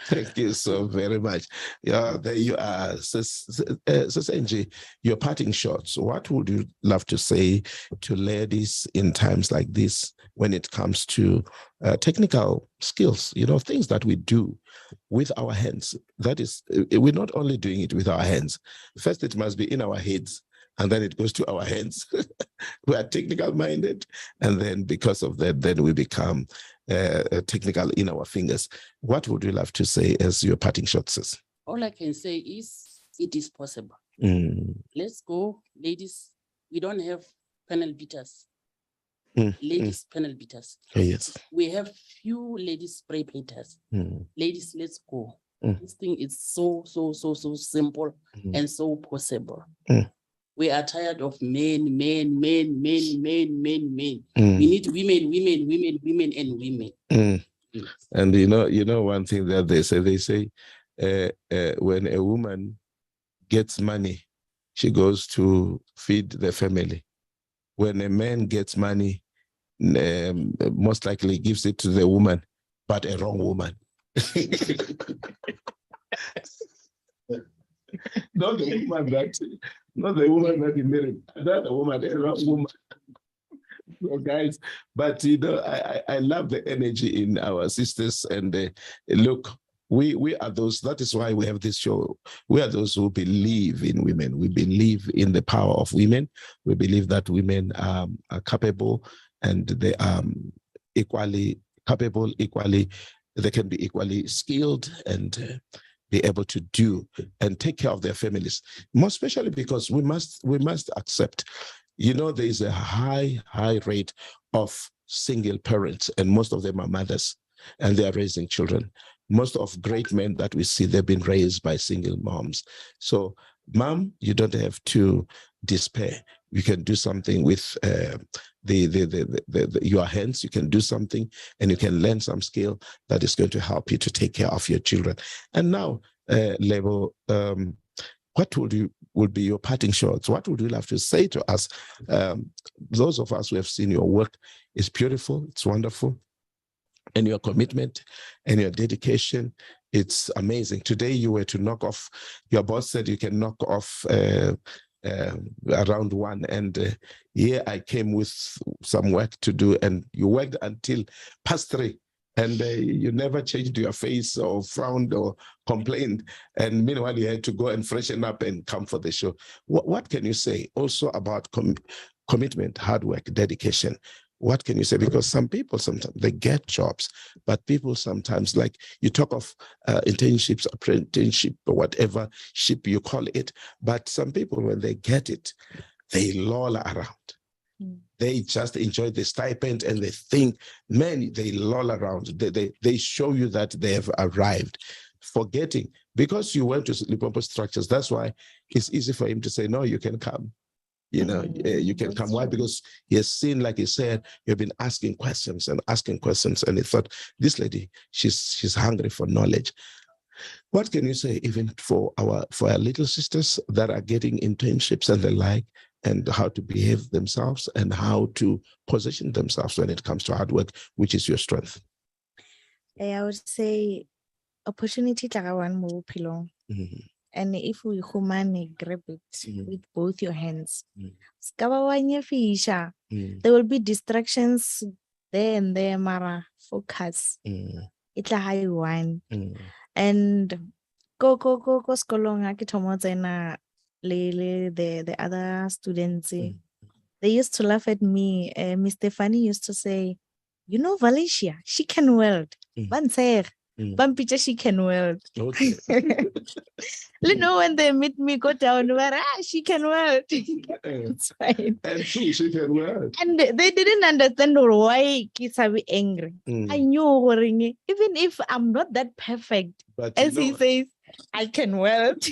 Thank you so very much. Yeah, there you are. Sis Angie, your parting shots. What would you love to say to ladies in times like this when it comes to technical skills, things that we do with our hands? That is, we're not only doing it with our hands. First, it must be in our heads, and then it goes to our hands. We are technical minded, and then because of that, then we become technical in our fingers. What would you love to say as your parting shots? All I can say is it is possible. Let's go, ladies. We don't have panel beaters. Ladies panel beaters. Yes. We have few ladies spray painters. Ladies, let's go. This thing is so simple and so possible. We are tired of men. We need women, and women. And you know one thing that they say when a woman gets money, she goes to feed the family. When a man gets money, most likely gives it to the woman, but a wrong woman. Not the woman that he married. Not the woman, the wrong woman. So guys, but I love the energy in our sisters, and look, we are those. That is why we have this show. We are those who believe in women. We believe in the power of women. We believe that women are capable, and they are equally capable. They can be equally skilled and be able to do and take care of their families. More especially because we must accept, there is a high rate of single parents, and most of them are mothers, and they are raising children. Most of great men that we see, they've been raised by single moms. So, mom, you don't have to despair. You can do something with your hands. You can do something, and you can learn some skill that is going to help you to take care of your children. And now, Lebo, what would be your parting shots? What would you love to say to us? Those of us who have seen your work, is beautiful, it's wonderful, and your commitment and your dedication, it's amazing. Today you were to knock off, your boss said you can knock off around 1, and here I came with some work to do, and you worked until past 3. And you never changed your face or frowned or complained. And meanwhile, you had to go and freshen up and come for the show. What can you say also about commitment, hard work, dedication? What can you say? Because some people sometimes they get jobs, but people sometimes, like you talk of internships, apprenticeship, or whatever ship you call it. But some people, when they get it, they loll around. They just enjoy the stipend, and they think, man, they loll around. They show you that they have arrived, forgetting, because you went to Limpopo Structures, that's why it's easy for him to say, no, you can come. You can come. Why? Because he has seen, like he said, you've been asking questions, and he thought, this lady, she's hungry for knowledge. What can you say even for our little sisters that are getting internships and the like? and how to behave themselves and how to position themselves when it comes to hard work, which is your strength? I would say opportunity tla one more pillow. And if we human grab it with both your hands, there will be distractions there and there, Mara. Focus. It's a high one. And go skolong the other students. They used to laugh at me. Miss Stephanie used to say, you know, Valencia, she can weld. Picture she can weld. Okay. You know, when they meet me, go down, she can weld. It's fine. And she can weld. And they didn't understand why kids are angry. I knew, even if I'm not that perfect, but as he says, I can weld.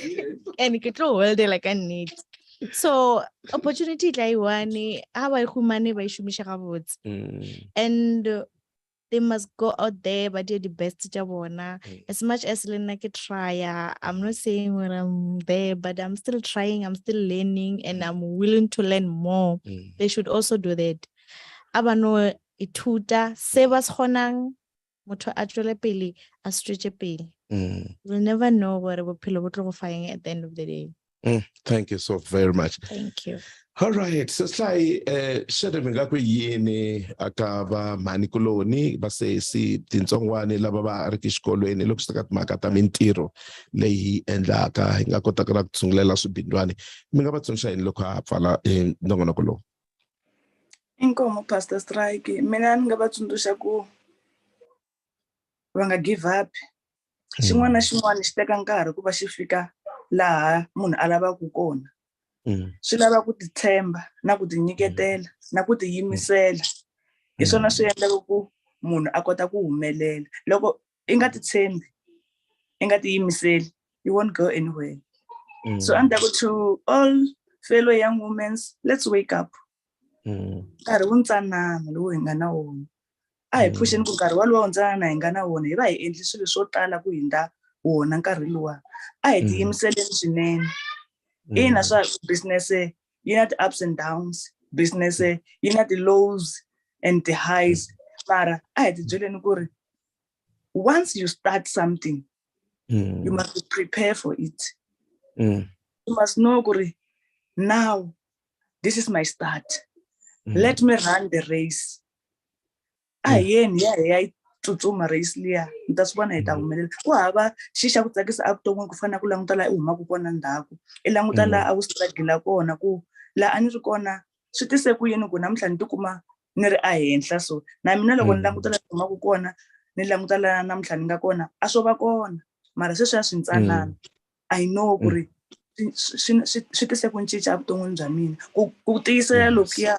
And he can weld like I need. So opportunity like one, and they must go out there, but they're the best jabona. As much as Lena can try, I'm not saying when I'm there, but I'm still trying, I'm still learning, and I'm willing to learn more. They should also do that. Abano ituta sebas honang moto actually pili a stretch pili. We'll never know what we will find at the end of the day. Thank you so very much. Thank you. All right, so sai shede mingakwe yini akaba manikuloni base si tintsongwane laba ba ri xikolweni loko swi ta ka timhaka mintirho leyi endlaka hi nga kota ku tsungulela swibindwani mi nga va tsundzuxa yini loko a pfala nongonoko lowu? Inkomo Pastor Strike, mina ni nga va tsundzuxa ku va nga give up. Xin'wana na xin'wana xi teka nkarhi ku va xi fika laha munhu a lavaka kona. Swi lava ku titshemba na ku tinyiketela na ku tiyimisela. Hi swona swi endlaka ku munhu a kota ku humelela. Loko i nga titshembi, i nga tiyimiseli, you won't go anywhere. So and to all fellow young women, let's wake up. Nkarhi wu ntsanana lowu hi nga na wona. A hi phusheni ku nkarhi walowo ntsanana hi nga na wona hi va hi endli swilo swo tala ku hindza wona nkarhi luwa. A hi tiyimiseleni swinene. Ina swa business, you know the ups and downs. Business, you know the lows and the highs. Mara, a hi tibyeleni ku ri once you start something, you must be prepared for it. You must know ku ri now this is my start. Let me run the race. Tsutsuma race liya ta swi vona hi ta humelela. Ku hava xixa ku tsakisa a vuton'wini ku fana na ku languta laha u humaka kona ndzhaku. I languta laha a wu struggle kona ku laha a ni ri kona swi tise ku yini ku namuntlha ni tikuma ni ri ehenhla so. Na mina loko ni languta laha u humaka kona ni languta laha namuntlha ni nga kona a swo va kona. Mara sweswiya swi ntsanana. I know ku ri swi tise ku cinca evuton'wini bya mina. Ku tiyisela lokuya,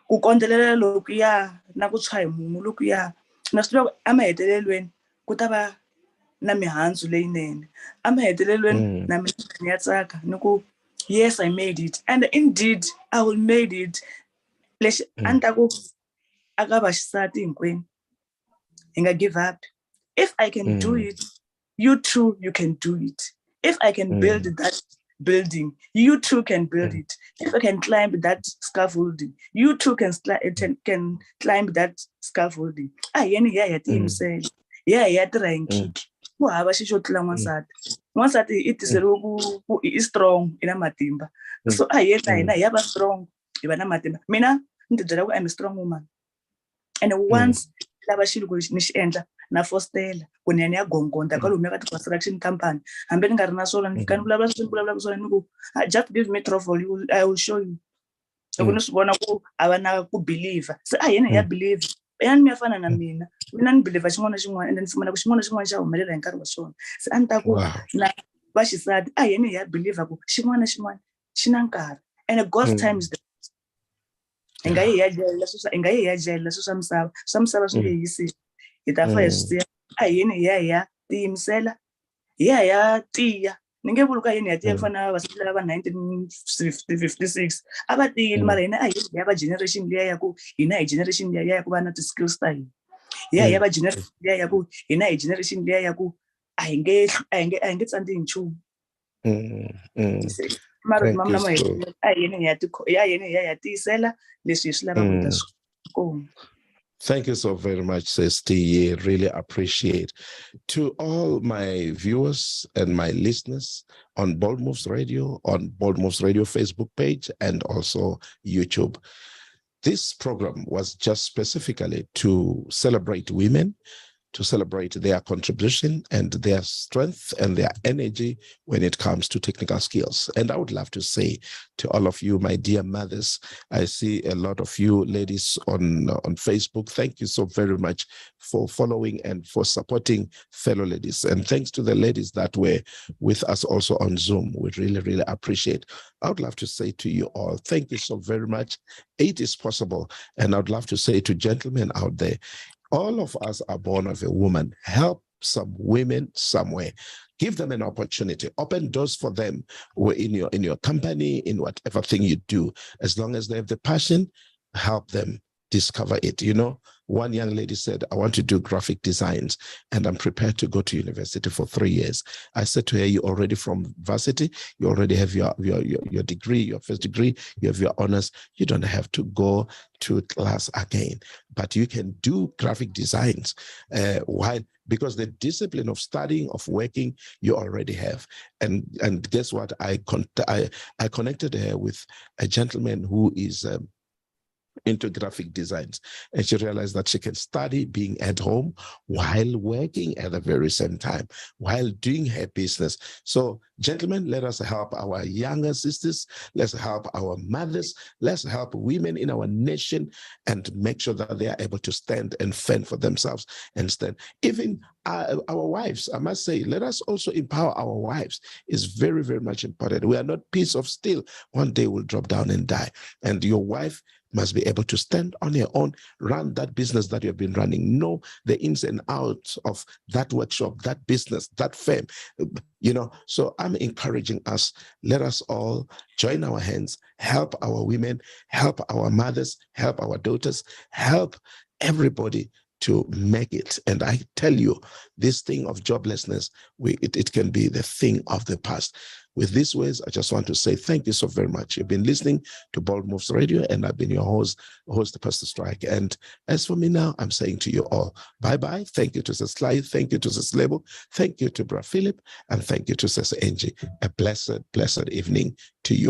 ku kondzelela lokuya na ku tshwa hi mumu lokuya. Na swi tiva emahetelelweni ku ta va na mihandzu leyinene. Emahetelelweni na mina ni ya tsaka ni ku yes I made it and indeed I will made it. Lexi a ni ta ku aka vaxisati hinkwenu hi nga give up. If I can do it, you too you can do it. If I can build that building, you too can build it. If I can climb that scaffolding, you too can climb that scaffolding. Yani ya tiyimisela. Ya tirha hi nkiki. Ku hava xi xo tlula n'wansati. N'wansati i tiseriwe ku i strong, i na matimba. So yena hina hi ya va strong, hi va na matimba. Mina ni ti byela ku I'm a strong woman. And once lava xilo ku ni xi endla na fostela ku ni ya gongonda ka lomu ka ti-construction company hambi ni nga ri na swona ni fika ni vulavula swona ni ku just give me truffle, I will show you. Loko ni swi vona ku a va na ku believe se yena ya believe yani mi ya fana na mina ni believe xin'wana na xin'wana and ni pfumela ku xin'wana na xin'wana xa humelela hi nkarhi wa swona. Se a ni ta ku na vaxisati yena ya believe ku xin'wana na xin'wana xi na nkarhi and God's time is the hi nga yi ya jela swa misava swi nge yisi. Hi ta fa hi swi yena ya tiyimisela ya tiya. Ni nge vuli ka yena ya tiya ku fana na vasati lava 1956 a va tiyile mara hina ya va generation liya ya ku hina hi generation liya ya ku va na ti-skills ta hina. Ya va generation liya ya ku hina hi generation liya ya ku a hi nge tsandzihi nchumu. mara Thank mama you na so- mo a yini hi ya tiyisela leswi hi swi lavaka ku ta swi kuma. Thank you so very much, Sis T. Really appreciate. To all my viewers and my listeners on Bold Moves Radio, on Bold Moves Radio Facebook page, and also YouTube. This program was just specifically to celebrate women, to celebrate their contribution and their strength and their energy when it comes to technical skills. And I would love to say to all of you, my dear mothers, I see a lot of you ladies on Facebook. Thank you so very much for following and for supporting fellow ladies. And thanks to the ladies that were with us also on Zoom. We really, really appreciate. I would love to say to you all, thank you so very much. It is possible. And I would love to say to gentlemen out there, all of us are born of a woman. Help some women somewhere. Give them an opportunity. Open doors for them in your company, in whatever thing you do. As long as they have the passion, help them discover it. You know, one young lady said, I want to do graphic designs and I'm prepared to go to university for 3 years. I said to her, you already from varsity, you already have your degree, your first degree, you have your honors. You don't have to go to class again, but you can do graphic designs because the discipline of studying, of working, you already have. And guess what? I connected her with a gentleman who is into graphic designs, and she realized that she can study being at home while working at the very same time, while doing her business. So gentlemen, let us help our younger sisters, let's help our mothers, let's help women in our nation and make sure that they are able to stand and fend for themselves and stand. Even our wives, I must say, let us also empower our wives. It's very, very much important. We are not piece of steel. One day we'll drop down and die. And your wife must be able to stand on your own, run that business that you've been running, know the ins and outs of that workshop, that business, that firm, you know. So I'm encouraging us, let us all join our hands, help our women, help our mothers, help our daughters, help everybody to make it. And I tell you, this thing of joblessness, it can be the thing of the past. With these words, I just want to say thank you so very much. You've been listening to Bold Moves Radio, and I've been your host, Pastor Strike. And as for me now, I'm saying to you all, bye-bye. Thank you to Sis Clyde. Thank you to Sis Lebo. Thank you to Brother Philip. And thank you to Sis Angie. A blessed, blessed evening to you all.